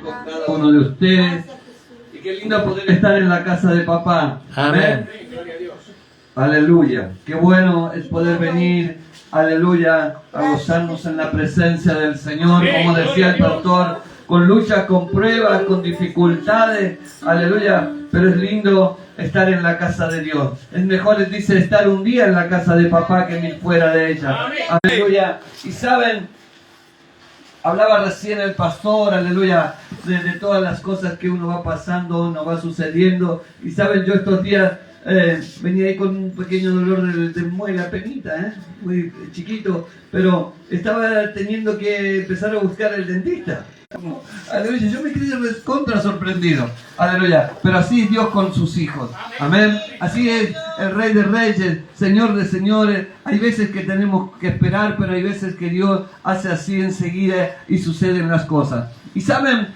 con cada uno de ustedes. Y qué lindo poder estar en la casa de papá. Amén. Aleluya. Qué bueno es poder venir, aleluya, a gozarnos en la presencia del Señor, como decía el pastor, con luchas, con pruebas, con dificultades, aleluya, pero es lindo estar en la casa de Dios. Es mejor, dice, estar un día en la casa de papá que mil fuera de ella. Aleluya. Y saben, hablaba recién el pastor, aleluya, de todas las cosas que uno va pasando, uno va sucediendo. Y saben, yo estos días venía ahí con un pequeño dolor de muela, penita, muy chiquito, pero estaba teniendo que empezar a buscar el dentista. Aleluya, yo me quedé contra sorprendido, aleluya, pero así es Dios con sus hijos, amén. Así es el Rey de Reyes, Señor de Señores. Hay veces que tenemos que esperar, pero hay veces que Dios hace así enseguida y suceden las cosas. Y saben,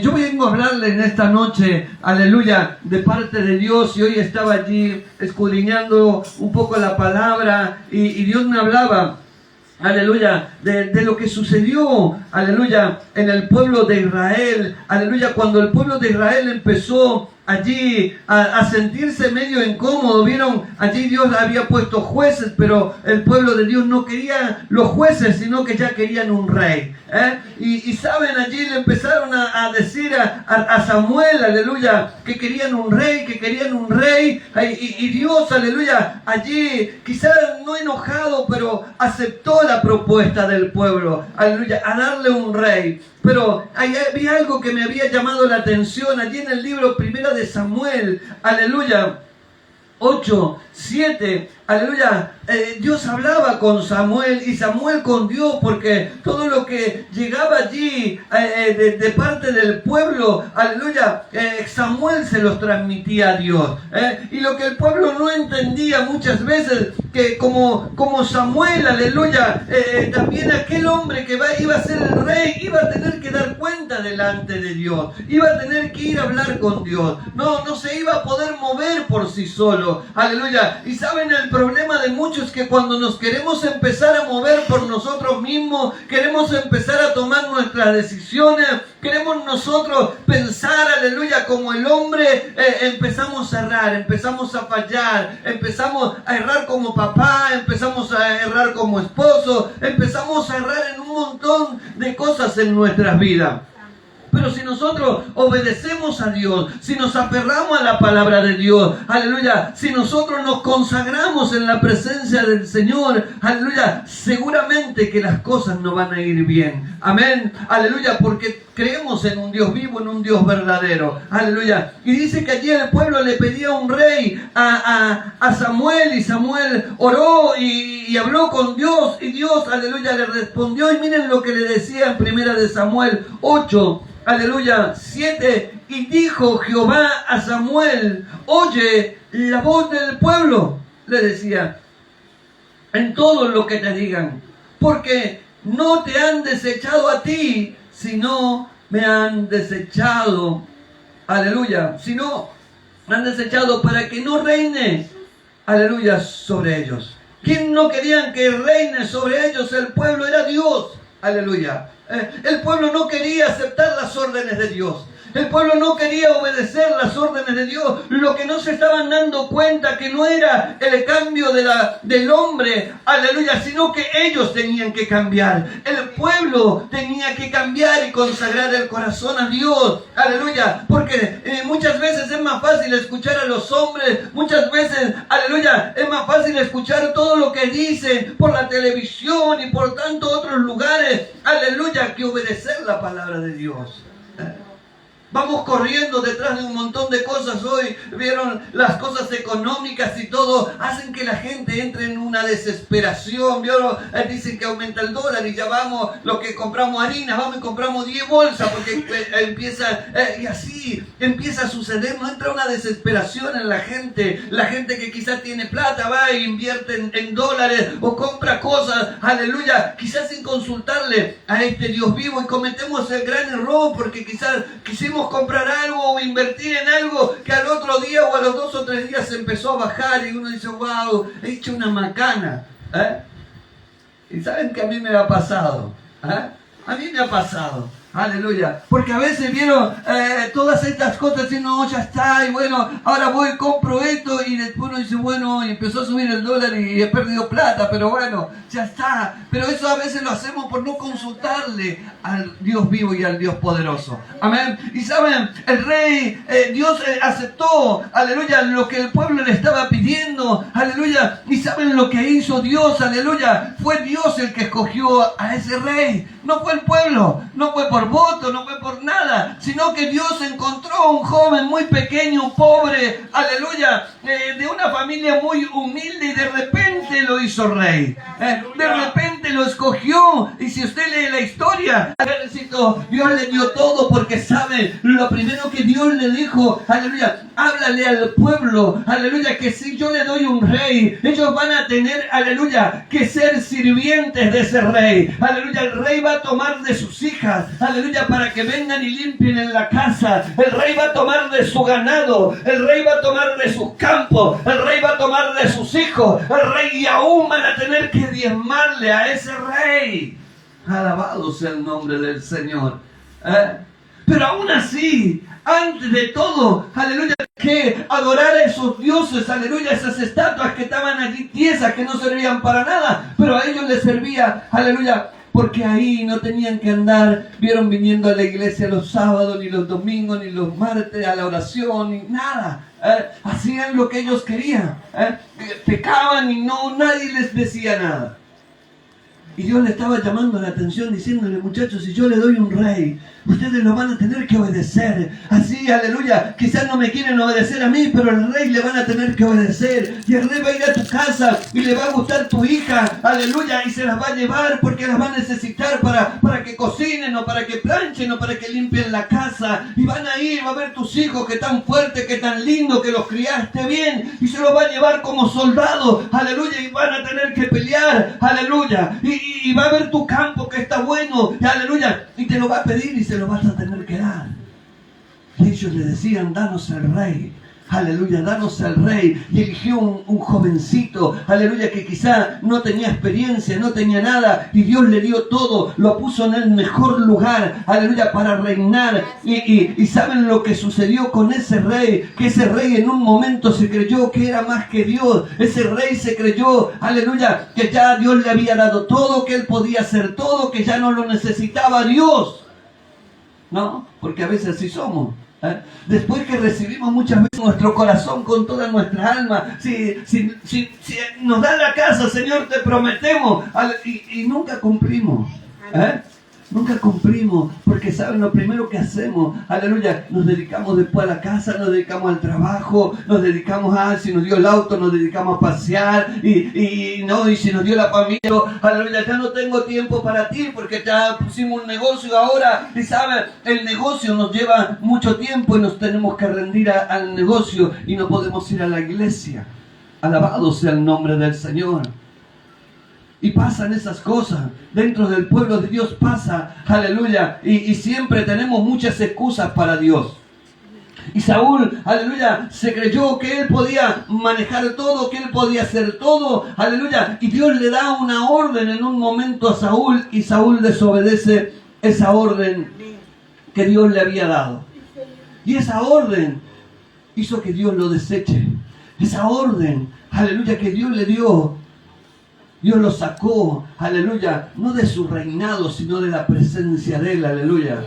yo vengo a hablarle en esta noche, aleluya, de parte de Dios. Y hoy estaba allí escudriñando un poco la palabra y Dios me hablaba, aleluya, de lo que sucedió, aleluya, en el pueblo de Israel, aleluya, cuando el pueblo de Israel empezó allí a sentirse medio incómodo. Vieron, allí Dios había puesto jueces, pero el pueblo de Dios no quería los jueces, sino que ya querían un rey. Y saben, allí le empezaron a decir a Samuel, aleluya, que querían un rey, y Dios, aleluya, allí quizás no enojado, pero aceptó la propuesta del pueblo, aleluya, a darle un rey. Pero había algo que me había llamado la atención allí en el libro Primera de Samuel, aleluya, 8, 7, aleluya. Dios hablaba con Samuel y Samuel con Dios, porque todo lo que llegaba allí de parte del pueblo, aleluya, Samuel se los transmitía a Dios. Y lo que el pueblo no entendía muchas veces, que como Samuel, aleluya, también aquel hombre que iba a ser el rey, iba a tener que dar cuenta delante de Dios, iba a tener que ir a hablar con Dios, no se iba a poder mover por sí solo, aleluya. Y saben, el problema de muchos es que cuando nos queremos empezar a mover por nosotros mismos, queremos empezar a tomar nuestras decisiones, queremos nosotros pensar, aleluya, como el hombre, empezamos a errar, empezamos a fallar, empezamos a errar como papá, empezamos a errar como esposo, empezamos a errar en un montón de cosas en nuestras vidas. Pero si nosotros obedecemos a Dios, si nos aferramos a la palabra de Dios, aleluya, si nosotros nos consagramos en la presencia del Señor, aleluya, seguramente que las cosas nos van a ir bien. Amén, aleluya, porque creemos en un Dios vivo, en un Dios verdadero, aleluya. Y dice que allí el pueblo le pedía un rey a Samuel, y Samuel oró y habló con Dios, y Dios, aleluya, le respondió. Y miren lo que le decía en Primera de Samuel 8, aleluya, 7, y dijo Jehová a Samuel, oye la voz del pueblo, le decía, en todo lo que te digan, porque no te han desechado a ti, sino me han desechado, aleluya, sino me han desechado para que no reine, aleluya, sobre ellos. ¿Quién no querían que reine sobre ellos? El pueblo, era Dios, aleluya. El pueblo no quería aceptar las órdenes de Dios. El pueblo no quería obedecer las órdenes de Dios. Lo que no se estaban dando cuenta que no era el cambio del hombre, aleluya, sino que ellos tenían que cambiar. El pueblo tenía que cambiar y consagrar el corazón a Dios, aleluya. Porque muchas veces es más fácil escuchar a los hombres, muchas veces, aleluya, es más fácil escuchar todo lo que dicen por la televisión y por tantos otros lugares, aleluya, que obedecer la palabra de Dios. Vamos corriendo detrás de un montón de cosas hoy. Vieron, las cosas económicas y todo hacen que la gente entre en una desesperación. ¿Vieron? Dicen que aumenta el dólar y ya vamos, lo que compramos harina, vamos y compramos 10 bolsas porque empieza, y así empieza a suceder. No entra una desesperación en la gente. La gente que quizás tiene plata va e invierte en dólares o compra cosas, aleluya, quizás sin consultarle a este Dios vivo, y cometemos el gran error porque quizás quisimos comprar algo o invertir en algo que al otro día o a los 2 o 3 días se empezó a bajar y uno dice, wow, he hecho una macana. Y saben que a mí me ha pasado. A mí me ha pasado. Aleluya. Porque a veces vieron todas estas cosas y no, ya está, y bueno, ahora voy, compro esto, y después uno dice, bueno, y empezó a subir el dólar y he perdido plata, pero bueno, ya está. Pero eso a veces lo hacemos por no consultarle al Dios vivo y al Dios poderoso. Amén. Y saben, el rey, Dios aceptó, aleluya, lo que el pueblo le estaba pidiendo, aleluya. Y saben lo que hizo Dios, aleluya. Fue Dios el que escogió a ese rey. No fue el pueblo, no fue por voto, no fue por nada, sino que Dios encontró a un joven muy pequeño, pobre, aleluya, de una familia muy humilde, y de repente lo hizo rey. De repente lo escogió. Y si usted lee la historia, ejército, Dios le dio todo, porque sabe, lo primero que Dios le dijo, aleluya, háblale al pueblo, aleluya, que si yo le doy un rey, ellos van a tener, aleluya, que ser sirvientes de ese rey. Aleluya, el rey va a tomar de sus hijas, aleluya, para que vengan y limpien en la casa. El rey va a tomar de su ganado, el rey va a tomar de sus campos, el rey va a tomar de sus hijos, el rey, y aún van a tener que diezmarle a ese rey. Alabado sea el nombre del Señor. Pero aún así, antes de todo, aleluya, que adorar a esos dioses, aleluya, esas estatuas que estaban allí tiesas, que no servían para nada, pero a ellos les servía, aleluya, porque ahí no tenían que andar, vieron, viniendo a la iglesia los sábados, ni los domingos, ni los martes, a la oración, ni nada. Hacían lo que ellos querían. Pecaban y no, nadie les decía nada. Y Dios le estaba llamando la atención, diciéndole, muchachos, si yo le doy un rey, ustedes lo van a tener que obedecer. Así, aleluya, quizás no me quieren obedecer a mí, pero al rey le van a tener que obedecer. Y el rey va a ir a tu casa y le va a gustar tu hija, aleluya, y se las va a llevar porque las va a necesitar para que cocinen, o para que planchen, o para que limpien la casa. Y van a ir, va a ver tus hijos, que tan fuertes, que tan lindos, que los criaste bien, y se los va a llevar como soldados, aleluya, y van a tener que pelear, aleluya. Y va a ver tu campo que está bueno, aleluya, y te lo va a pedir y se lo vas a tener que dar. Y ellos le decían, danos el rey, aleluya, danos el rey. Y eligió un jovencito, aleluya, que quizá no tenía experiencia, no tenía nada, y Dios le dio todo, lo puso en el mejor lugar, aleluya, para reinar. Y ¿saben lo que sucedió con ese rey? Que ese rey en un momento se creyó que era más que Dios. Ese rey se creyó, aleluya, que ya Dios le había dado todo, que él podía hacer todo, que ya no lo necesitaba Dios. No, porque a veces así somos. Después que recibimos muchas veces nuestro corazón con toda nuestra alma, si nos dan la casa, Señor, te prometemos, y nunca cumplimos. Nunca cumplimos, porque saben, lo primero que hacemos, aleluya, nos dedicamos después a la casa, nos dedicamos al trabajo, nos dedicamos si nos dio el auto, nos dedicamos a pasear, y si nos dio la familia, aleluya, ya no tengo tiempo para ti, porque ya pusimos un negocio ahora, y saben, el negocio nos lleva mucho tiempo, y nos tenemos que rendir al negocio, y no podemos ir a la iglesia. Alabado sea el nombre del Señor. Y pasan esas cosas, dentro del pueblo de Dios pasa, aleluya, y siempre tenemos muchas excusas para Dios. Y Saúl, aleluya, se creyó que él podía manejar todo, que él podía hacer todo, aleluya, y Dios le da una orden en un momento a Saúl, y Saúl desobedece esa orden que Dios le había dado. Y esa orden hizo que Dios lo deseche. Esa orden, aleluya, que Dios le dio, Dios lo sacó, aleluya, no de su reinado, sino de la presencia de Él, aleluya.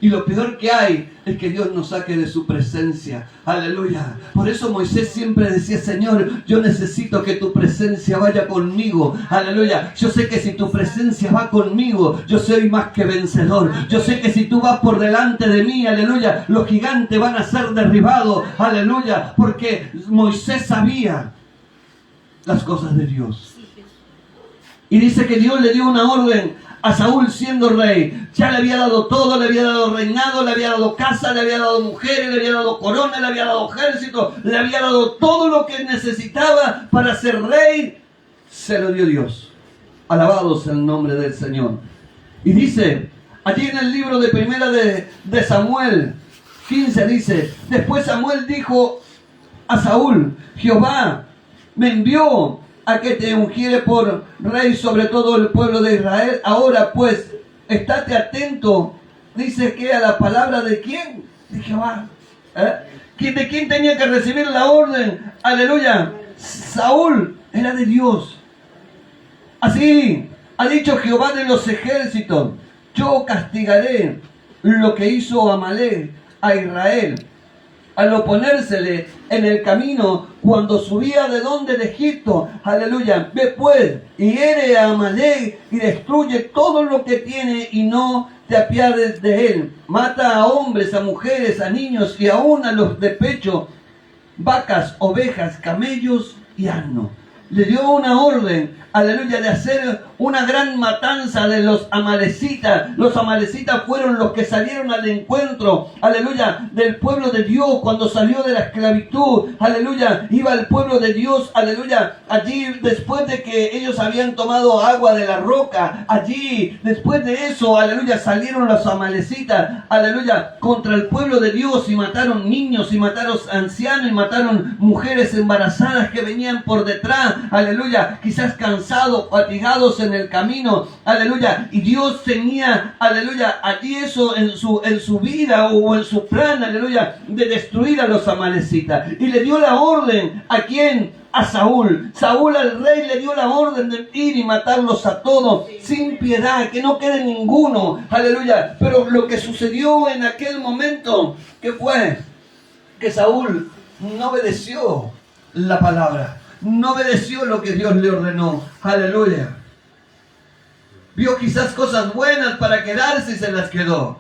Y lo peor que hay es que Dios nos saque de su presencia, aleluya. Por eso Moisés siempre decía, Señor, yo necesito que tu presencia vaya conmigo, aleluya. Yo sé que si tu presencia va conmigo, yo soy más que vencedor. Yo sé que si tú vas por delante de mí, aleluya, los gigantes van a ser derribados, aleluya. Porque Moisés sabía las cosas de Dios. Y dice que Dios le dio una orden a Saúl siendo rey. Ya le había dado todo, le había dado reinado, le había dado casa, le había dado mujeres, le había dado corona, le había dado ejército, le había dado todo lo que necesitaba para ser rey. Se lo dio Dios. Alabado sea el nombre del Señor. Y dice, allí en el libro de primera de Samuel 15 dice, después Samuel dijo a Saúl, Jehová me envió a que te ungiere por rey sobre todo el pueblo de Israel. Ahora pues, estate atento, dice que a la palabra de quién, de Jehová. ¿De quién tenía que recibir la orden? Aleluya. Saúl era de Dios. Así ha dicho Jehová de los ejércitos: yo castigaré lo que hizo Amalek a Israel al oponérsele en el camino cuando subía de donde de Egipto. Aleluya. Ve pues y hiere a Amalek y destruye todo lo que tiene y no te apiades de él. Mata a hombres, a mujeres, a niños y aún a los de pecho, vacas, ovejas, camellos y asnos. Le dio una orden, aleluya, de hacer una gran matanza de los amalecitas. Los amalecitas fueron los que salieron al encuentro, aleluya, del pueblo de Dios cuando salió de la esclavitud. Aleluya, iba el pueblo de Dios, aleluya, allí después de que ellos habían tomado agua de la roca. Allí, después de eso, aleluya, salieron los amalecitas, aleluya, contra el pueblo de Dios y mataron niños y mataron ancianos y mataron mujeres embarazadas que venían por detrás. Aleluya, quizás cansados, fatigados en el camino, aleluya, y Dios tenía, aleluya, allí eso en su vida o en su plan, aleluya, de destruir a los amalecitas, y le dio la orden, ¿a quién? A Saúl. Saúl al rey le dio la orden de ir y matarlos a todos, sin piedad, que no quede ninguno, aleluya. Pero lo que sucedió en aquel momento, ¿qué fue? Que Saúl no obedeció la palabra. No obedeció lo que Dios le ordenó. Aleluya. Vio quizás cosas buenas para quedarse y se las quedó.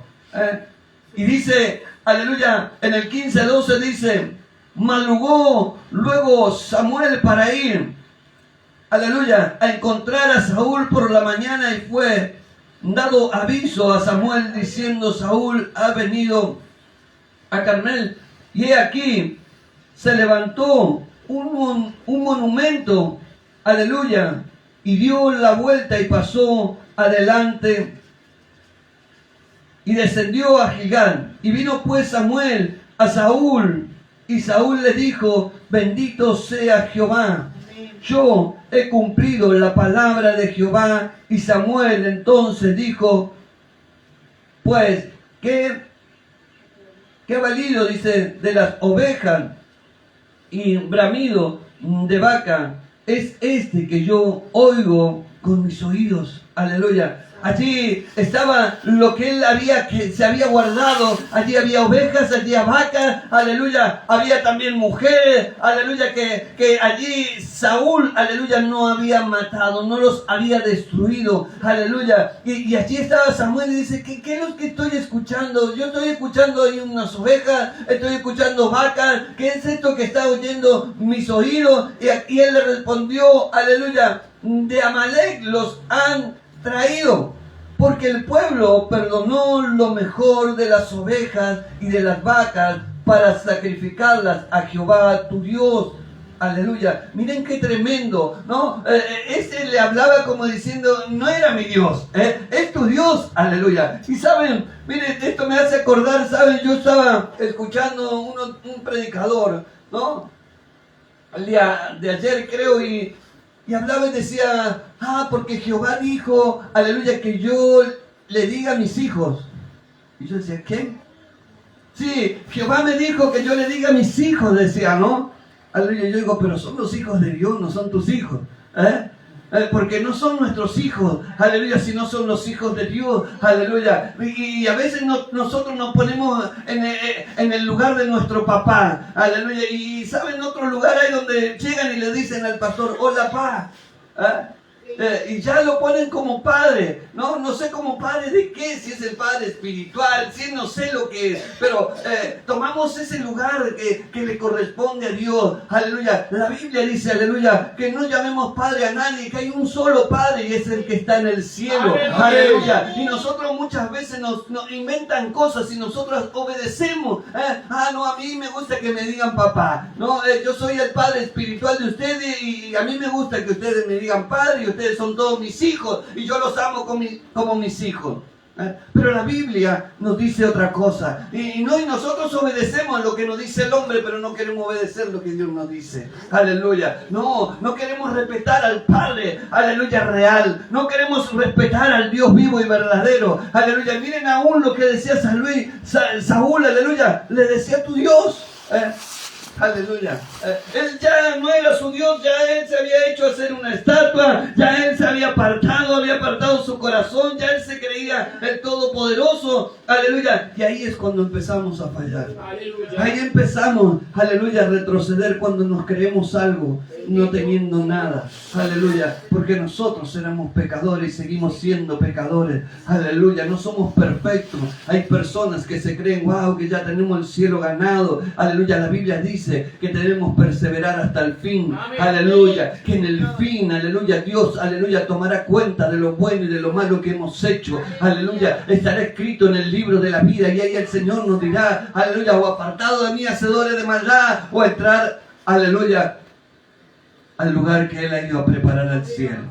Y dice, aleluya, en el 15:12 dice: madrugó luego Samuel para ir, aleluya, a encontrar a Saúl por la mañana, y fue dado aviso a Samuel diciendo: Saúl ha venido a Carmel. Y he aquí, se levantó un monumento, aleluya, y dio la vuelta y pasó adelante y descendió a Gilgal. Y vino pues Samuel a Saúl, y Saúl le dijo: bendito sea Jehová, yo he cumplido la palabra de Jehová. Y Samuel entonces dijo: pues, ¿qué valido, dice, de las ovejas y bramido de vaca es este que yo oigo con mis oídos? Aleluya. Allí estaba lo que él se había guardado. Allí había ovejas, allí había vacas, aleluya. Había también mujeres, aleluya, que allí Saúl, aleluya, no había matado, no los había destruido, aleluya. Y allí estaba Samuel y dice: ¿qué es lo que estoy escuchando? Yo estoy escuchando ahí unas ovejas, estoy escuchando vacas. ¿Qué es esto que está oyendo mis oídos? Y él le respondió, aleluya: de Amalek los han traído, porque el pueblo perdonó lo mejor de las ovejas y de las vacas para sacrificarlas a Jehová tu Dios. Aleluya. Miren qué tremendo, ¿no? Este le hablaba como diciendo: no era mi Dios, es tu Dios. Aleluya. Y saben, miren, esto me hace acordar, saben, yo estaba escuchando un predicador, ¿no? El día de ayer, creo, y hablaba y decía: porque Jehová dijo, aleluya, que yo le diga a mis hijos. Y yo decía: ¿qué? Sí, Jehová me dijo que yo le diga a mis hijos, decía, ¿no? Aleluya. Yo digo: pero son los hijos de Dios, no son tus hijos, porque no son nuestros hijos, aleluya, sino son los hijos de Dios, aleluya. Y a veces nosotros nos ponemos en el lugar de nuestro papá, aleluya. Y saben, otro lugar hay donde llegan y le dicen al pastor: hola, pa, y ya lo ponen como padre, no sé como padre de qué, si es el padre espiritual, si no sé lo que es, pero tomamos ese lugar que le corresponde a Dios, aleluya. La Biblia dice, aleluya, que no llamemos padre a nadie, que hay un solo padre y es el que está en el cielo, aleluya. Y nosotros muchas veces nos inventan cosas y nosotros obedecemos. No, a mí me gusta que me digan papá, no, yo soy el padre espiritual de ustedes y a mí me gusta que ustedes me digan padre, y ustedes son todos mis hijos y yo los amo como mis hijos. Pero la Biblia nos dice otra cosa. Y nosotros obedecemos a lo que nos dice el hombre, pero no queremos obedecer lo que Dios nos dice. Aleluya. No queremos respetar al Padre, aleluya, real. No queremos respetar al Dios vivo y verdadero. Aleluya. Miren aún lo que decía Saúl, aleluya. Le decía tu Dios. Aleluya. Él ya no era su Dios, ya él se había hecho hacer una estatua, ya él se había apartado su corazón, ya él se creía el Todopoderoso. Aleluya. Y ahí es cuando empezamos a fallar. Aleluya. Ahí empezamos, aleluya, a retroceder cuando nos creemos algo, no teniendo nada. Aleluya. Porque nosotros éramos pecadores y seguimos siendo pecadores. Aleluya. No somos perfectos. Hay personas que se creen, wow, que ya tenemos el cielo ganado. Aleluya. La Biblia dice que debemos perseverar hasta el fin. Amén. Aleluya. Que en el fin, aleluya, Dios, aleluya, tomará cuenta de lo bueno y de lo malo que hemos hecho. Aleluya. Estará escrito en el libro de la vida y ahí el Señor nos dirá, aleluya, o apartado de mí, hacedores de maldad, o entrar, aleluya, al lugar que Él ha ido a preparar al cielo.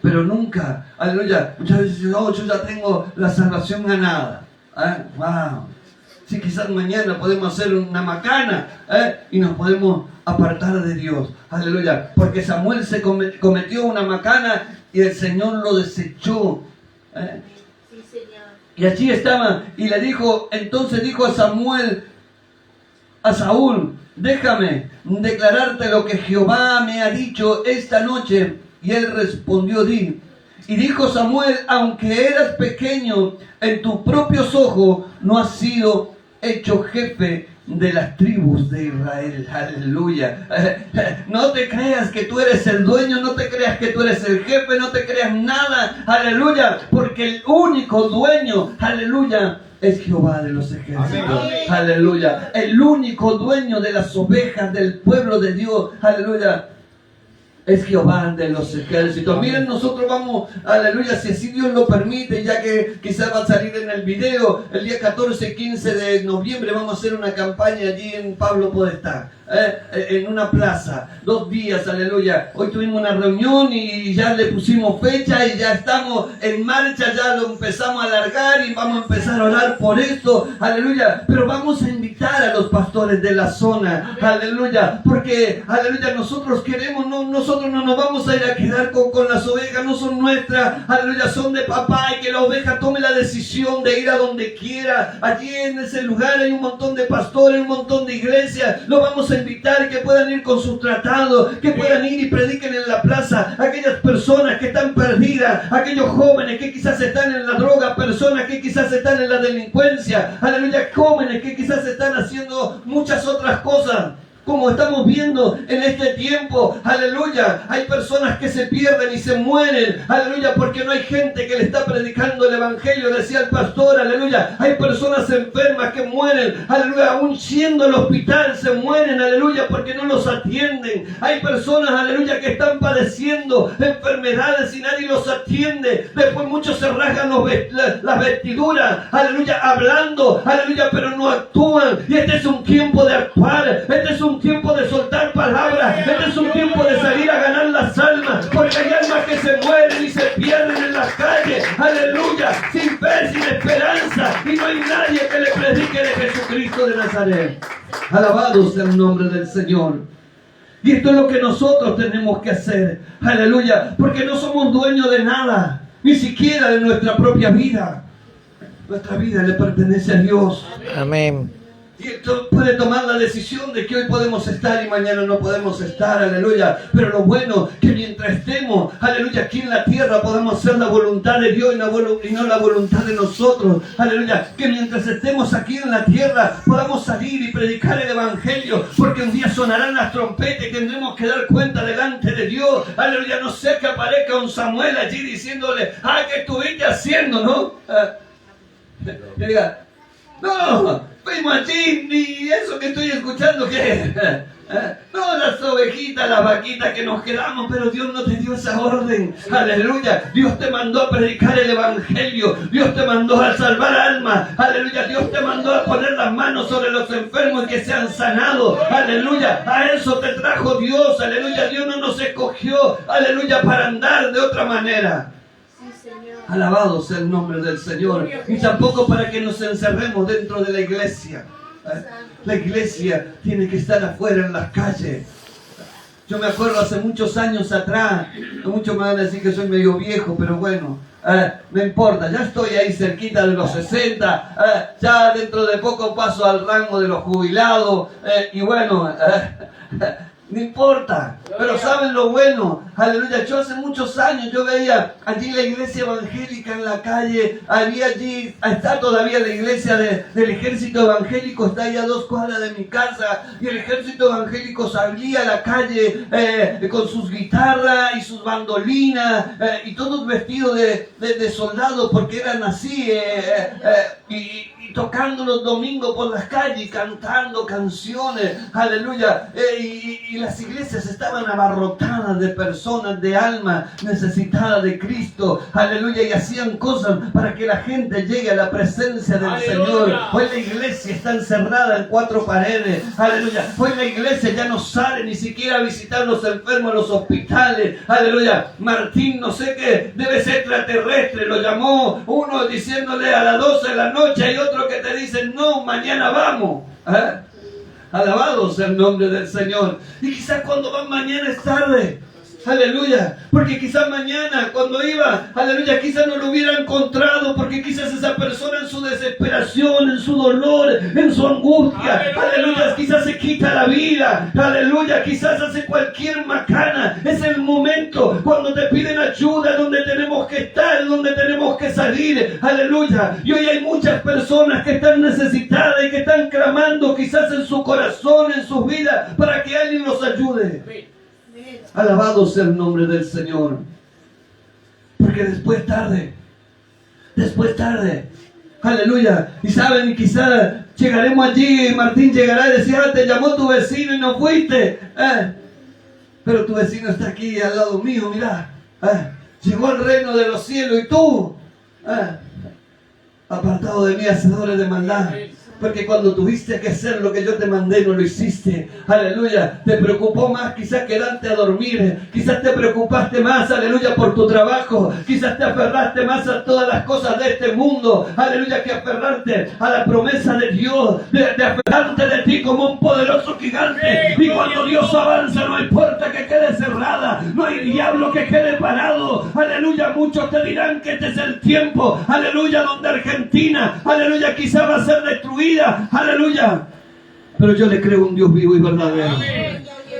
Pero nunca, aleluya, muchas veces yo ya tengo la salvación ganada. Wow. Sí, quizás mañana podemos hacer una macana y nos podemos apartar de Dios. Aleluya. Porque Samuel se cometió una macana y el Señor lo desechó. Sí, Señor. Y allí estaba. Y le dijo, entonces dijo a Samuel, a Saúl, déjame declararte lo que Jehová me ha dicho esta noche. Y él respondió, di. Y dijo Samuel, aunque eras pequeño en tus propios ojos, no has sido hecho jefe de las tribus de Israel. Aleluya. No te creas que tú eres el dueño, no te creas que tú eres el jefe, no te creas nada. Aleluya. Porque el único dueño, aleluya, es Jehová de los ejércitos. Amén. Aleluya. El único dueño de las ovejas del pueblo de Dios. Aleluya. Es Jehová de los ejércitos. Miren, nosotros vamos, aleluya, si así Dios lo permite, ya que quizás va a salir en el video, el día 14 y 15 de noviembre vamos a hacer una campaña allí en Pablo Podestá, en una plaza, 2 días, aleluya. Hoy tuvimos una reunión y ya le pusimos fecha y ya estamos en marcha, ya lo empezamos a alargar y vamos a empezar a orar por eso, aleluya. Pero vamos a invitar a los pastores de la zona, aleluya, porque, aleluya, nosotros queremos, nosotros no nos vamos a ir a quedar con las ovejas, no son nuestras, aleluya, son de papá, y que la oveja tome la decisión de ir a donde quiera. Allí en ese lugar hay un montón de pastores, un montón de iglesias, lo vamos a invitar y que puedan ir con sus tratados, que puedan ir y prediquen en la plaza, aquellas personas que están perdidas, aquellos jóvenes que quizás están en la droga, personas que quizás están en la delincuencia, aleluya, jóvenes que quizás están haciendo muchas otras cosas. Como estamos viendo en este tiempo, aleluya, hay personas que se pierden y se mueren, aleluya, porque no hay gente que le está predicando el evangelio, decía el pastor, aleluya. Hay personas enfermas que mueren, aleluya, aún siendo el hospital se mueren, aleluya, porque no los atienden. Hay personas, aleluya, que están padeciendo enfermedades y nadie los atiende. Después muchos se rasgan las vestiduras, aleluya, hablando, aleluya, pero no actúan. Y este es un tiempo de actuar, este es un tiempo de soltar palabras, este es un tiempo de salir a ganar las almas, porque hay almas que se mueren y se pierden en las calles, aleluya, sin fe, sin esperanza, y no hay nadie que le predique de Jesucristo de Nazaret. Alabado sea el nombre del Señor. Y esto es lo que nosotros tenemos que hacer, aleluya, porque no somos dueños de nada, ni siquiera de nuestra propia vida. Nuestra vida le pertenece a Dios. Amén. Y esto puede tomar la decisión de que hoy podemos estar y mañana no podemos estar, aleluya. Pero lo bueno que mientras estemos, aleluya, aquí en la tierra podamos hacer la voluntad de Dios y no la voluntad de nosotros, aleluya. Que mientras estemos aquí en la tierra podamos salir y predicar el evangelio, porque un día sonarán las trompetas y tendremos que dar cuenta delante de Dios, aleluya. No sea que aparezca un Samuel allí diciéndole, ¿qué estuviste haciendo, no? Que diga, no, fuimos allí y eso que estoy escuchando, ¿qué? No, las ovejitas, las vaquitas que nos quedamos, pero Dios no te dio esa orden, aleluya. Dios te mandó a predicar el evangelio, Dios te mandó a salvar almas, aleluya. Dios te mandó a poner las manos sobre los enfermos y que sean sanados, aleluya. A eso te trajo Dios, aleluya. Dios no nos escogió, aleluya, para andar de otra manera. Sí, Señor. Alabado sea el nombre del Señor. Y tampoco para que nos encerremos dentro de la iglesia. La iglesia tiene que estar afuera en las calles. Yo me acuerdo hace muchos años atrás, muchos me van a decir que soy medio viejo, pero bueno, no importa, ya estoy ahí cerquita de los 60, ya dentro de poco paso al rango de los jubilados, y bueno, no importa, pero ¿saben lo bueno? Aleluya, yo hace muchos años yo veía allí la iglesia evangélica en la calle, había allí, está todavía la iglesia del ejército evangélico, está ahí a 2 cuadras de mi casa, y el ejército evangélico salía a la calle con sus guitarras y sus bandolinas, y todos vestidos de soldados, porque eran así, y tocando los domingos por las calles, cantando canciones, aleluya, y las iglesias estaban abarrotadas de personas, de alma necesitada de Cristo, aleluya, y hacían cosas para que la gente llegue a la presencia del Señor. Hoy la iglesia está encerrada en 4 paredes, aleluya, hoy la iglesia ya no sale ni siquiera a visitar a los enfermos a los hospitales, aleluya. Martín, no sé qué, debe ser extraterrestre, lo llamó uno diciéndole a las 12 de la noche, y otro que te dicen, no, mañana vamos. Alabado sea el nombre del Señor. Y quizás cuando van mañana es tarde. Aleluya, porque quizás mañana cuando iba, aleluya, quizás no lo hubiera encontrado, porque quizás esa persona en su desesperación, en su dolor, en su angustia, aleluya, quizás se quita la vida, aleluya, quizás hace cualquier macana. Es el momento cuando te piden ayuda, donde tenemos que estar, donde tenemos que salir, aleluya. Y hoy hay muchas personas que están necesitadas y que están clamando quizás en su corazón, en sus vidas, para que alguien los ayude. Alabado sea el nombre del Señor. Porque después tarde, aleluya. Y saben, quizás llegaremos allí y Martín llegará y decía, te llamó tu vecino y no fuiste. Pero tu vecino está aquí al lado mío, mirá. Llegó al reino de los cielos y tú, apartado de mí, hacedores de maldad. Porque cuando tuviste que hacer lo que yo te mandé, no lo hiciste. Aleluya. Te preocupó más quizás quedarte a dormir. Quizás te preocupaste más, aleluya, por tu trabajo. Quizás te aferraste más a todas las cosas de este mundo. Aleluya, que aferrarte a la promesa de Dios. De aferrarte de ti como un poderoso gigante. Y cuando Dios avanza, no hay puerta que quede cerrada. No hay diablo que quede parado. Aleluya, muchos te dirán que este es el tiempo. Aleluya, donde Argentina, aleluya, quizás va a ser destruida. Aleluya, pero yo le creo a un Dios vivo y verdadero.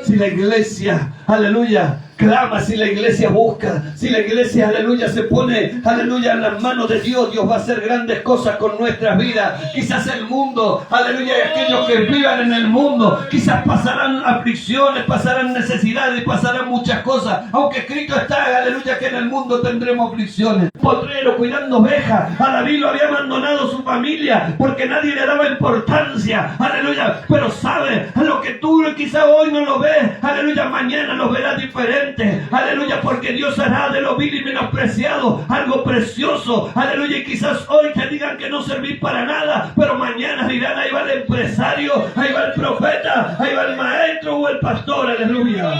Si la iglesia, aleluya, clama, si la iglesia busca, si la iglesia, aleluya, se pone, aleluya, en las manos de Dios, Dios va a hacer grandes cosas con nuestras vidas. Quizás el mundo, aleluya, y aquellos que vivan en el mundo, quizás pasarán aflicciones, pasarán necesidades, pasarán muchas cosas, aunque escrito está, aleluya, que en el mundo tendremos aflicciones. Potrero cuidando ovejas, a David lo había abandonado su familia, porque nadie le daba importancia, aleluya, pero sabe, a lo que tú quizás hoy no lo ves, aleluya, mañana lo verás diferente. Aleluya, porque Dios hará de lo vil y menospreciado algo precioso. Aleluya, y quizás hoy te digan que no servís para nada, pero mañana dirán, ahí va el empresario, ahí va el profeta, ahí va el maestro o el pastor. Aleluya.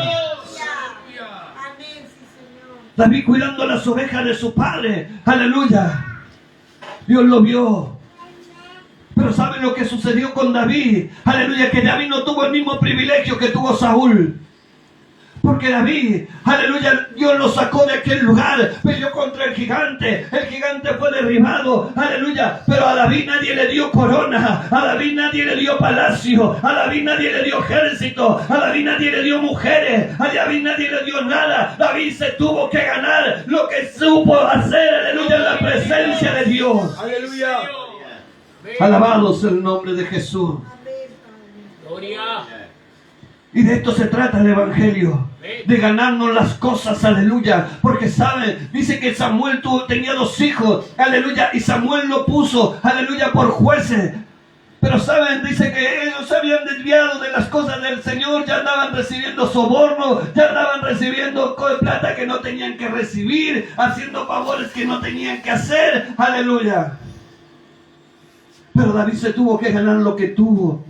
David cuidando las ovejas de su padre. Aleluya. Dios lo vio. Pero ¿saben lo que sucedió con David? Aleluya, que David no tuvo el mismo privilegio que tuvo Saúl. Porque David, aleluya, Dios lo sacó de aquel lugar, peleó contra el gigante fue derribado, aleluya, pero a David nadie le dio corona, a David nadie le dio palacio, a David nadie le dio ejército, a David nadie le dio mujeres, a David nadie le dio nada. David se tuvo que ganar lo que supo hacer, aleluya, en la presencia de Dios. Aleluya. Alabado sea el nombre de Jesús. Gloria. Y de esto se trata el Evangelio, de ganarnos las cosas, aleluya. Porque saben, dice que Samuel tenía 2 hijos, aleluya, y Samuel lo puso, aleluya, por jueces. Pero saben, dice que ellos se habían desviado de las cosas del Señor, ya andaban recibiendo soborno, ya andaban recibiendo plata que no tenían que recibir, haciendo favores que no tenían que hacer, aleluya. Pero David se tuvo que ganar lo que tuvo.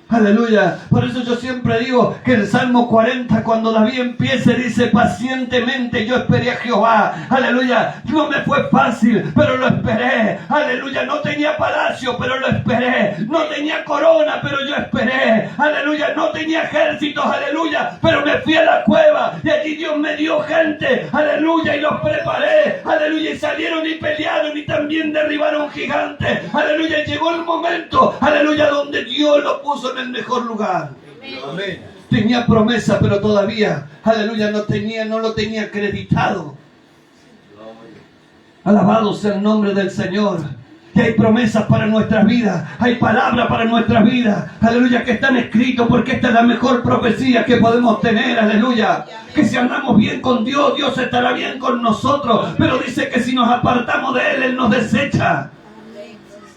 Aleluya. Por eso yo siempre digo que el Salmo 40, cuando David empieza, dice: pacientemente yo esperé a Jehová. Aleluya. No me fue fácil, pero lo esperé. Aleluya. No tenía palacio, pero lo esperé. No tenía corona, pero yo esperé. Aleluya. No tenía ejércitos. Aleluya. Pero me fui a la cueva y allí Dios me dio gente. Aleluya. Y los preparé. Aleluya. Y salieron y pelearon y también derribaron gigantes. Aleluya. Y llegó el momento. Aleluya. Donde Dios lo puso en el mejor lugar. Amén. Tenía promesa, pero todavía, aleluya, no lo tenía acreditado. Alabado sea el nombre del Señor. Que hay promesas para nuestras vidas, hay palabras para nuestras vidas, aleluya, que están escritos, porque esta es la mejor profecía que podemos tener, aleluya. Que si andamos bien con Dios, Dios estará bien con nosotros, pero dice que si nos apartamos de Él, Él nos desecha.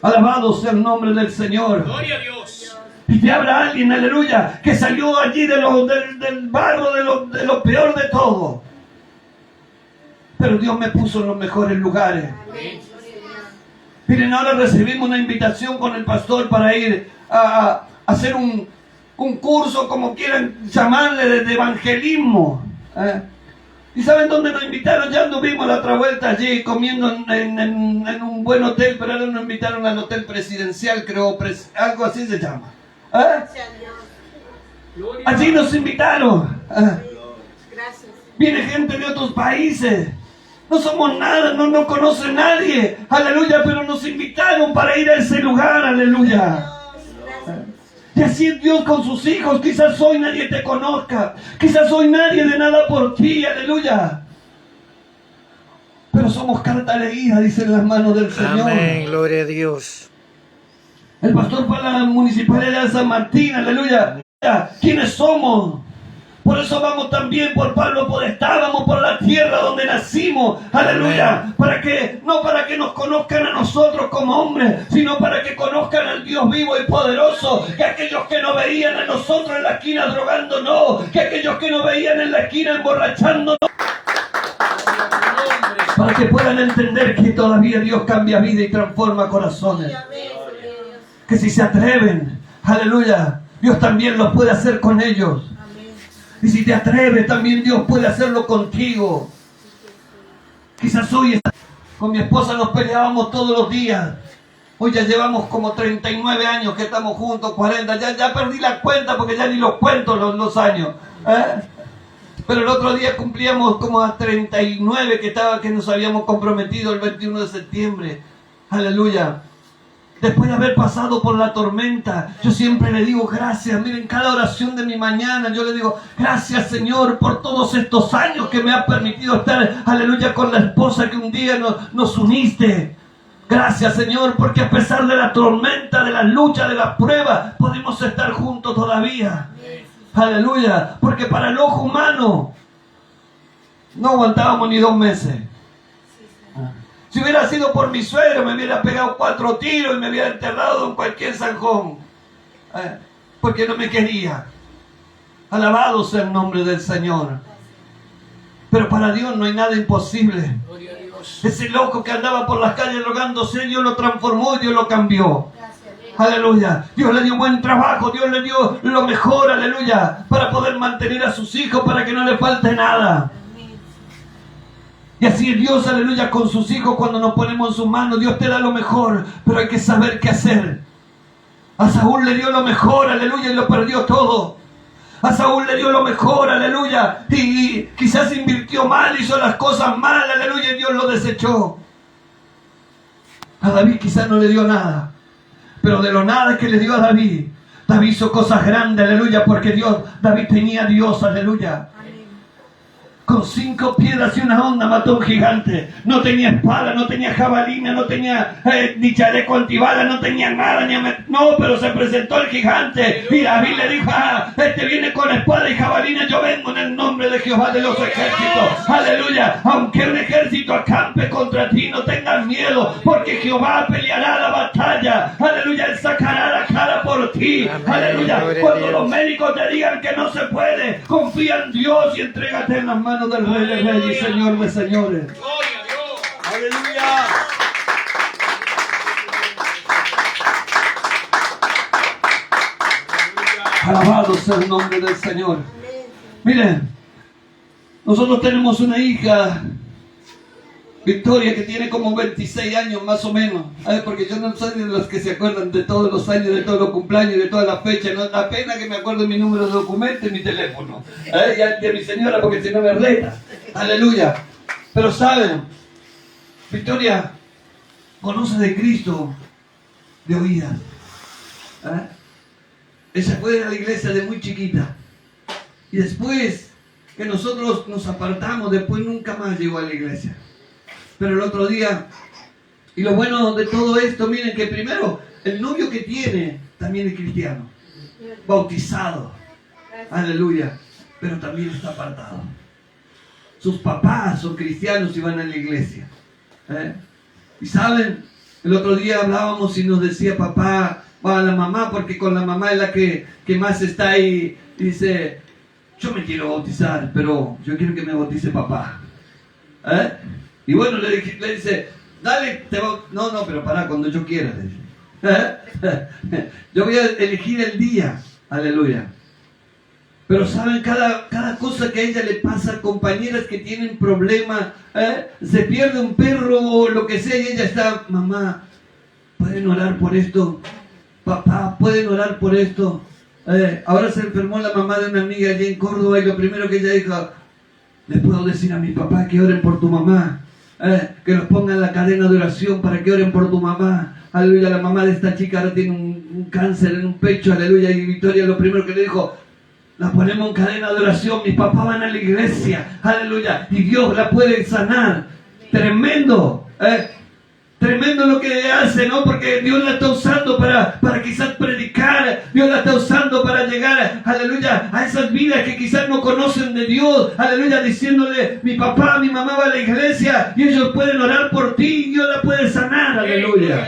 Alabado sea el nombre del Señor. Gloria a Dios. Y te habla alguien, aleluya, que salió allí del barro, de lo peor de todo. Pero Dios me puso en los mejores lugares. Miren, ahora recibimos una invitación con el pastor para ir a hacer un curso, como quieran llamarle, de evangelismo. ¿Y saben dónde nos invitaron? Ya anduvimos la otra vuelta allí comiendo en un buen hotel, pero ahora nos invitaron al hotel presidencial, creo, algo así se llama. Allí nos invitaron. Viene gente de otros países. No somos nada, no nos conoce nadie. Aleluya, pero nos invitaron para ir a ese lugar. Aleluya. Y así es Dios con sus hijos. Quizás hoy nadie te conozca. Quizás hoy nadie de nada por ti. Aleluya. Pero somos carta leída, dicen las manos del Señor. Amén, gloria a Dios. El pastor para la municipalidad de San Martín, aleluya. ¿Quiénes somos? Por eso vamos también por Pablo Podestá, vamos por la tierra donde nacimos, aleluya. No para que nos conozcan a nosotros como hombres, sino para que conozcan al Dios vivo y poderoso. Que aquellos que nos veían a nosotros en la esquina drogándonos, que aquellos que nos veían en la esquina emborrachándonos, para que puedan entender que todavía Dios cambia vida y transforma corazones. Que si se atreven, aleluya, Dios también lo puede hacer con ellos. Y si te atreves, también Dios puede hacerlo contigo. Quizás hoy con mi esposa nos peleábamos todos los días. Hoy ya llevamos como 39 años que estamos juntos, 40. Ya perdí la cuenta porque ya ni los cuento los años. Pero el otro día cumplíamos como a 39 que nos habíamos comprometido el 21 de septiembre. Aleluya. Después de haber pasado por la tormenta, yo siempre le digo gracias. Miren, cada oración de mi mañana, yo le digo gracias, Señor, por todos estos años que me has permitido estar, aleluya, con la esposa que un día nos uniste. Gracias, Señor, porque a pesar de la tormenta, de la lucha, de la prueba, podemos estar juntos todavía. Aleluya, porque para el ojo humano no aguantábamos ni 2 meses. Si hubiera sido por mi suegro, me hubiera pegado 4 tiros y me hubiera enterrado en cualquier zanjón. Porque no me quería. Alabado sea el nombre del Señor. Pero para Dios no hay nada imposible. Ese loco que andaba por las calles rogándose, Dios lo transformó y Dios lo cambió. Aleluya. Dios le dio buen trabajo, Dios le dio lo mejor, aleluya, para poder mantener a sus hijos, para que no le falte nada. Y así es Dios, aleluya, con sus hijos cuando nos ponemos en sus manos. Dios te da lo mejor, pero hay que saber qué hacer. A Saúl le dio lo mejor, aleluya, y lo perdió todo. A Saúl le dio lo mejor, aleluya, y quizás invirtió mal, hizo las cosas mal, aleluya, y Dios lo desechó. A David quizás no le dio nada, pero de lo nada que le dio a David, David hizo cosas grandes, aleluya, porque David tenía a Dios, aleluya. Con 5 piedras y una honda mató a un gigante. No tenía espada, no tenía jabalina, no tenía ni chaleco antibala, no tenía nada. No, pero se presentó el gigante. Y David le dijo, este viene con espada y jabalina. Yo vengo en el nombre de Jehová de los ejércitos. Aleluya. Aunque un ejército acampe contra ti, no tengas miedo, porque Jehová peleará la batalla. Aleluya. Él sacará la cara por ti. Aleluya. Cuando los médicos te digan que no se puede, confía en Dios y entrégate en las manos del Rey de Reyes y Señor de Señores. Gloria a Dios. Aleluya. Alabado sea el nombre del Señor. Miren, nosotros tenemos una hija, Victoria, que tiene como 26 años más o menos. Porque yo no soy de los que se acuerdan de todos los años, de todos los cumpleaños, de todas las fechas. No da pena que me acuerde mi número de documento y mi teléfono. Y de mi señora, porque si no me reta. Aleluya. Pero saben, Victoria conoce de Cristo de oídas. Ella fue a la iglesia de muy chiquita. Y después que nosotros nos apartamos, después nunca más llegó a la iglesia. Pero el otro día, y lo bueno de todo esto, miren que primero, el novio que tiene también es cristiano, bautizado, aleluya, pero también está apartado. Sus papás son cristianos y van a la iglesia. Y saben, el otro día hablábamos y nos decía papá, va a la mamá, porque con la mamá es la que más está ahí, y dice, yo me quiero bautizar, pero yo quiero que me bautice papá. Y bueno, le dice, dale, no, pero pará, cuando yo quiera. Yo voy a elegir el día, aleluya. Pero saben, cada cosa que a ella le pasa, compañeras que tienen problemas, se pierde un perro o lo que sea, y ella está, mamá, ¿pueden orar por esto? Papá, ¿pueden orar por esto? Ahora se enfermó la mamá de una amiga allí en Córdoba, y lo primero que ella dijo, ¿le puedo decir a mi papá que oren por tu mamá? Que los pongan en la cadena de oración para que oren por tu mamá. Aleluya, la mamá de esta chica ahora tiene un cáncer en un pecho, aleluya, y Victoria lo primero que le dijo, la ponemos en cadena de oración, mis papás van a la iglesia, aleluya, y Dios la puede sanar. Tremendo, tremendo lo que hace, ¿no? Porque Dios la está usando para quizás predicar, Dios la está usando para llegar, aleluya, a esas vidas que quizás no conocen de Dios, aleluya, diciéndole, mi papá, mi mamá va a la iglesia y ellos pueden orar por ti y Dios la puede sanar, aleluya.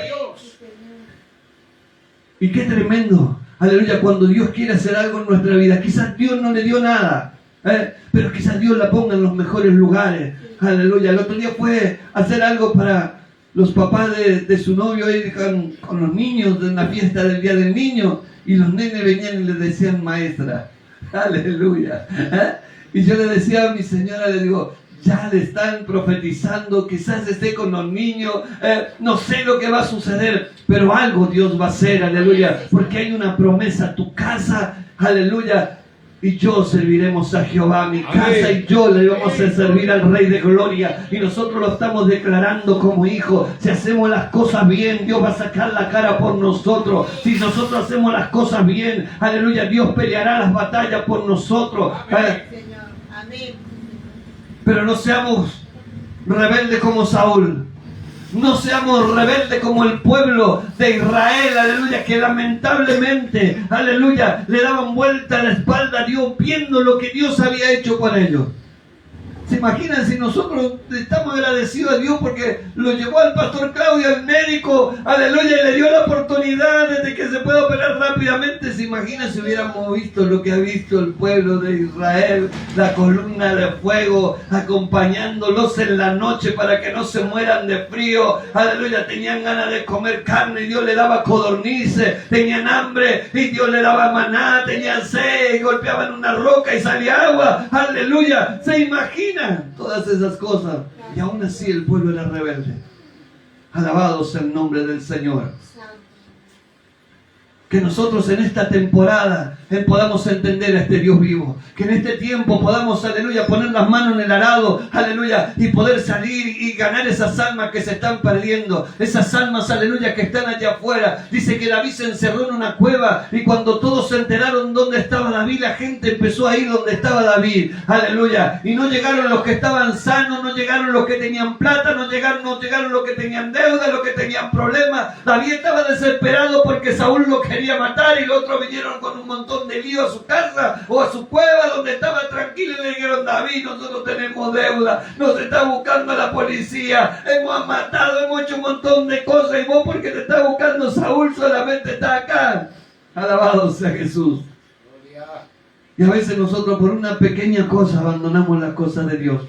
Y qué tremendo, aleluya, cuando Dios quiere hacer algo en nuestra vida, quizás Dios no le dio nada, pero quizás Dios la ponga en los mejores lugares, aleluya. El otro día fue a hacer algo para los papás de su novio ahí con los niños en la fiesta del Día del Niño, y los nenes venían y le decían maestra, aleluya. Y yo le decía a mi señora, le digo, ya le están profetizando, quizás esté con los niños, no sé lo que va a suceder, pero algo Dios va a hacer, aleluya, porque hay una promesa, tu casa, aleluya, y yo serviremos a Jehová, mi casa y yo le vamos a servir al Rey de Gloria. Y nosotros lo estamos declarando como hijos. Si hacemos las cosas bien, Dios va a sacar la cara por nosotros. Si nosotros hacemos las cosas bien, aleluya, Dios peleará las batallas por nosotros. Amén. Pero no seamos rebeldes como Saúl. No seamos rebeldes como el pueblo de Israel, aleluya, que lamentablemente, aleluya, le daban vuelta a la espalda a Dios viendo lo que Dios había hecho por ellos. ¿Se imaginan si nosotros estamos agradecidos a Dios porque lo llevó al pastor Claudio, al médico, aleluya, y le dio la oportunidad de que se pueda operar rápidamente? ¿Se imaginan si hubiéramos visto lo que ha visto el pueblo de Israel, la columna de fuego acompañándolos en la noche para que no se mueran de frío? Aleluya, tenían ganas de comer carne y Dios le daba codornices, tenían hambre y Dios le daba maná, tenían sed y golpeaban una roca y salía agua, aleluya. ¿Se imaginan todas esas cosas? Y aún así el pueblo era rebelde. Alabado sea el nombre del Señor. Que nosotros en esta temporada podamos entender a este Dios vivo. Que en este tiempo podamos, aleluya, poner las manos en el arado, aleluya, y poder salir y ganar esas almas que se están perdiendo. Esas almas, aleluya, que están allá afuera. Dice que David se encerró en una cueva y cuando todos se enteraron dónde estaba David, la gente empezó a ir donde estaba David. Aleluya. Y no llegaron los que estaban sanos, no llegaron los que tenían plata, no llegaron los que tenían deuda, los que tenían problemas. David estaba desesperado porque Saúl lo quería matar y los otros vinieron con un montón de lío a su casa o a su cueva donde estaba tranquilo y le dijeron, David, nosotros tenemos deuda, nos está buscando la policía, hemos matado, hemos hecho un montón de cosas y vos porque te está buscando Saúl solamente está acá. Alabado sea Jesús. Y a veces nosotros por una pequeña cosa abandonamos las cosas de Dios.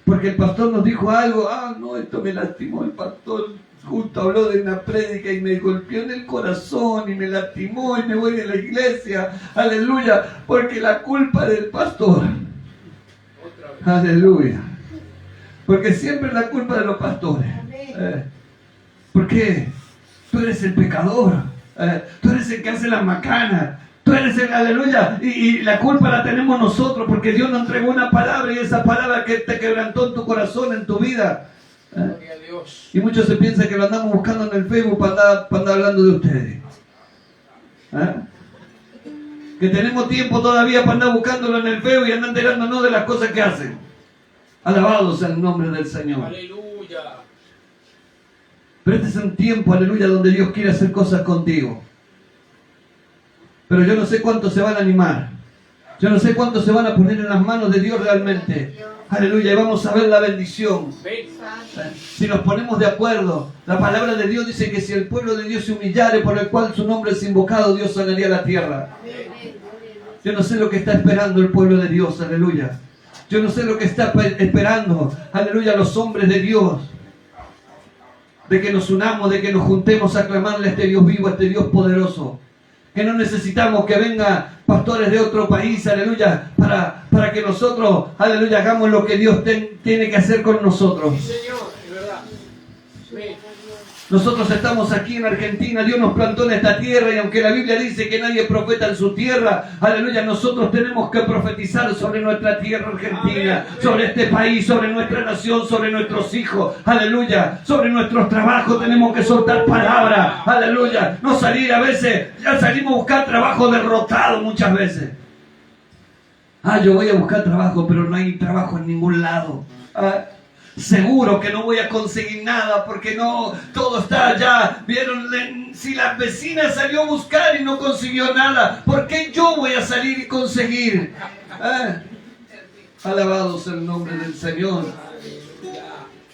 Porque el pastor nos dijo algo, no, esto me lastimó el pastor. justo habló de una prédica y me golpeó en el corazón y me lastimó y me voy de la iglesia. Aleluya, porque la culpa del pastor. Aleluya. Porque siempre es la culpa de los pastores. ¿Por qué? Tú eres el pecador. Tú eres el que hace la macana. Tú eres el aleluya. Y la culpa la tenemos nosotros porque Dios nos entregó una palabra y esa palabra que te quebrantó en tu corazón, en tu vida. Y muchos se piensan que lo andamos buscando en el Facebook para andar hablando de ustedes. Que tenemos tiempo todavía para andar buscándolo en el Facebook y andar enterándonos de las cosas que hacen. Alabado sea el nombre del Señor. Aleluya. Pero este es un tiempo, aleluya, donde Dios quiere hacer cosas contigo. Pero yo no sé cuántos se van a animar. Yo no sé cuántos se van a poner en las manos de Dios realmente. Aleluya, y vamos a ver la bendición. Si nos ponemos de acuerdo, la palabra de Dios dice que si el pueblo de Dios se humillare, por el cual su nombre es invocado, Dios sanaría la tierra. Yo no sé lo que está esperando el pueblo de Dios, aleluya. Yo no sé lo que está esperando, aleluya, los hombres de Dios. De que nos unamos, de que nos juntemos a clamarle a este Dios vivo, a este Dios poderoso. Que no necesitamos que vengan pastores de otro país, aleluya, para que nosotros, aleluya, hagamos lo que Dios tiene que hacer con nosotros. Sí, Señor, es verdad. Sí. Nosotros estamos aquí en Argentina, Dios nos plantó en esta tierra y aunque la Biblia dice que nadie profeta en su tierra, aleluya, nosotros tenemos que profetizar sobre nuestra tierra argentina, sobre este país, sobre nuestra nación, sobre nuestros hijos, aleluya, sobre nuestros trabajos tenemos que soltar palabra, aleluya, no salir a veces, ya salimos a buscar trabajo derrotado muchas veces. Yo voy a buscar trabajo, pero no hay trabajo en ningún lado. Seguro que no voy a conseguir nada porque no, todo está allá. Vieron, si la vecina salió a buscar y no consiguió nada, ¿por qué yo voy a salir y conseguir? Alabado sea el nombre del Señor.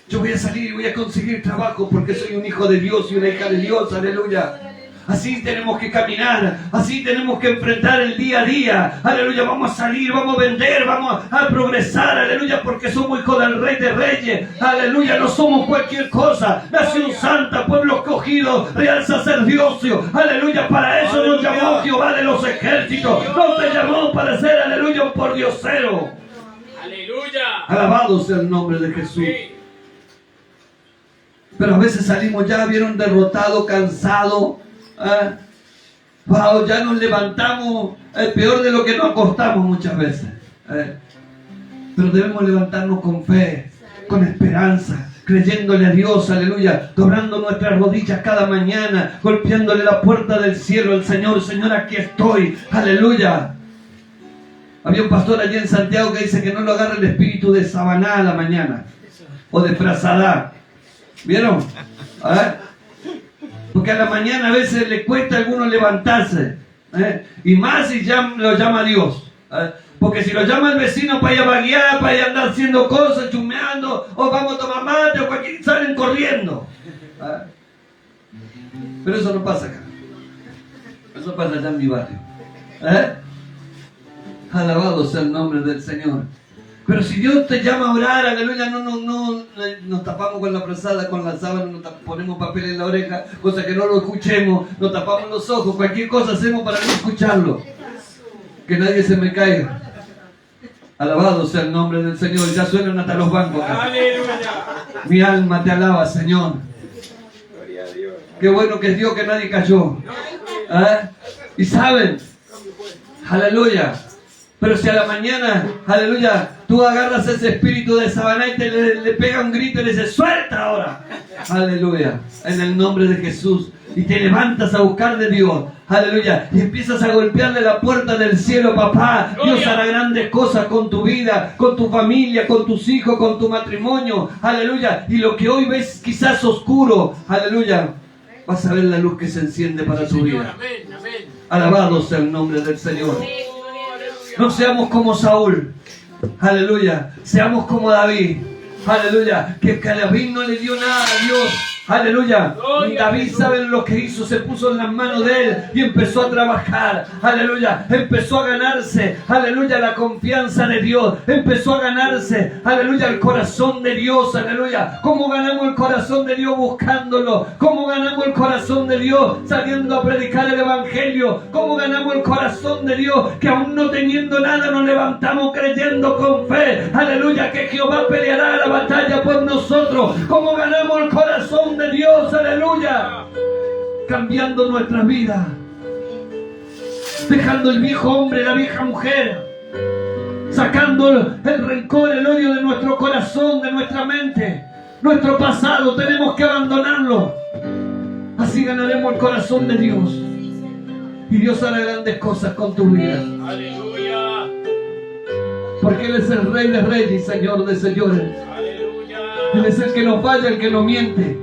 Yo voy a salir y voy a conseguir trabajo porque soy un hijo de Dios y una hija de Dios, aleluya. Así tenemos que caminar, así tenemos que enfrentar el día a día. Aleluya, vamos a salir, vamos a vender, vamos a progresar, aleluya, porque somos hijos del Rey de Reyes. Aleluya, no somos cualquier cosa. Nación santa, pueblo escogido, real sacerdocio. Aleluya, para eso nos llamó Jehová de los ejércitos. No te llamó para ser, aleluya, un pordiosero. Aleluya. Alabado sea el nombre de Jesús. Pero a veces salimos ya, vieron, derrotados, cansados. Wow, ya nos levantamos peor de lo que nos acostamos muchas veces. Pero debemos levantarnos con fe, con esperanza, creyéndole a Dios, aleluya, doblando nuestras rodillas cada mañana, golpeándole la puerta del cielo al Señor. Señor, aquí estoy, aleluya. Había un pastor allí en Santiago que dice que no lo agarre el espíritu de Sabaná a la mañana, o de Prasadá. ¿Vieron? Porque a la mañana a veces le cuesta a algunos levantarse. Y más si lo llama Dios. Porque si lo llama el vecino para ir a vaguear, para ir a andar haciendo cosas, chumeando, o vamos a tomar mate, o cualquier, salen corriendo. Pero eso no pasa acá. Eso pasa allá en mi barrio. Alabado sea el nombre del Señor. Pero si Dios te llama a orar, aleluya, no nos tapamos con la frazada, con la sábana, nos ponemos papel en la oreja, cosa que no lo escuchemos, nos tapamos los ojos, cualquier cosa hacemos para no escucharlo. Que nadie se me caiga. Alabado sea el nombre del Señor. Ya suenan hasta los bancos acá. Aleluya. Mi alma te alaba, Señor. Qué bueno que es Dios que nadie cayó. Y saben, aleluya. Pero si a la mañana, aleluya, tú agarras ese espíritu de Sabaná y le pega un grito y le dices, ¡suelta ahora! Aleluya, en el nombre de Jesús. Y te levantas a buscar de Dios, aleluya, y empiezas a golpearle la puerta del cielo, papá. Dios hará grandes cosas con tu vida, con tu familia, con tus hijos, con tu matrimonio, aleluya. Y lo que hoy ves quizás oscuro, aleluya, vas a ver la luz que se enciende para tu vida. Alabado sea el nombre del Señor. No seamos como Saúl, aleluya, seamos como David, aleluya, que David no le dio nada a Dios, Aleluya. Gloria a David, Jesús. ¿saben lo que hizo? Se puso en las manos de él y empezó a trabajar. Aleluya. Empezó a ganarse, aleluya, la confianza de Dios. Empezó a ganarse, aleluya, el corazón de Dios. Aleluya. ¿Cómo ganamos el corazón de Dios? Buscándolo. ¿Cómo ganamos el corazón de Dios? Saliendo a predicar el evangelio. ¿Cómo ganamos el corazón de Dios? Que aún no teniendo nada nos levantamos creyendo con fe. Aleluya, que Jehová peleará la batalla por nosotros. ¿Cómo ganamos el corazón de Dios? Aleluya. Cambiando nuestra vida. Dejando el viejo hombre, la vieja mujer. Sacando el rencor, el odio de nuestro corazón, de nuestra mente. Nuestro pasado tenemos que abandonarlo. Así ganaremos el corazón de Dios. Y Dios hará grandes cosas con tu vida. Aleluya. Porque Él es el Rey de Reyes y Señor de Señores. Aleluya. Él es el que no falla, el que no miente.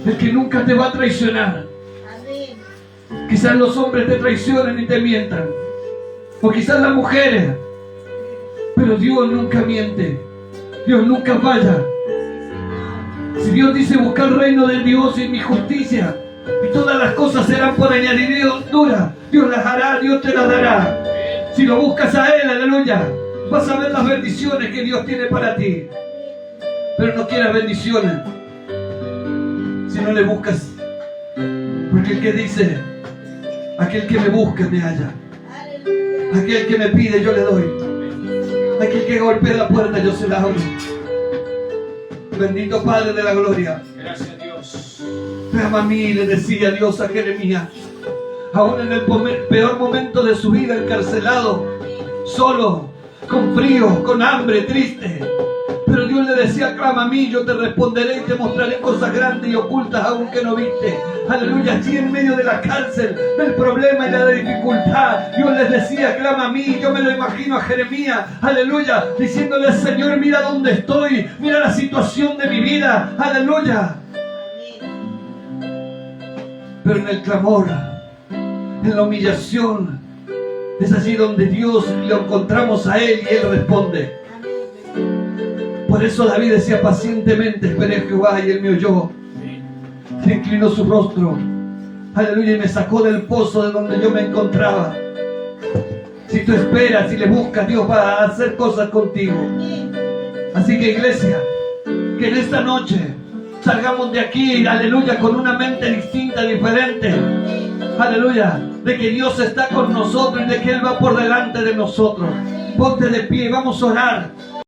El que nunca te va a traicionar. Amén. Quizás los hombres te traicionen y te mientan. O quizás las mujeres. Pero Dios nunca miente. Dios nunca falla. Si Dios dice buscar el reino de Dios y mi justicia, y todas las cosas serán por añadidura, Dios las hará, Dios te las dará. Si lo buscas a Él, aleluya, vas a ver las bendiciones que Dios tiene para ti. Pero no quieras bendiciones si no le buscas. Porque el que dice, aquel que me busca me halla. Aleluya. Aquel que me pide yo le doy. Aquel que golpea la puerta yo se la abro. Bendito Padre de la gloria. Gracias a Dios. Clama a mí, le decía Dios a Jeremías. Aún en el peor momento de su vida, encarcelado, solo, con frío, con hambre, triste. Pero Dios le decía, clama a mí, yo te responderé y te mostraré cosas grandes y ocultas aún que no viste. Aleluya, allí en medio de la cárcel, del problema y la dificultad, Dios les decía, clama a mí. Yo me lo imagino a Jeremías, aleluya, diciéndole, Señor, mira dónde estoy, mira la situación de mi vida, aleluya. Pero en el clamor, en la humillación, es allí donde Dios lo encontramos a Él y Él responde. Por eso David decía, pacientemente esperé a Jehová y Él me oyó. Se inclinó su rostro, aleluya, y me sacó del pozo de donde yo me encontraba. Si tú esperas y le buscas, Dios va a hacer cosas contigo. Así que, iglesia, que en esta noche salgamos de aquí, aleluya, con una mente distinta, diferente. Aleluya, de que Dios está con nosotros y de que Él va por delante de nosotros. Ponte de pie, vamos a orar.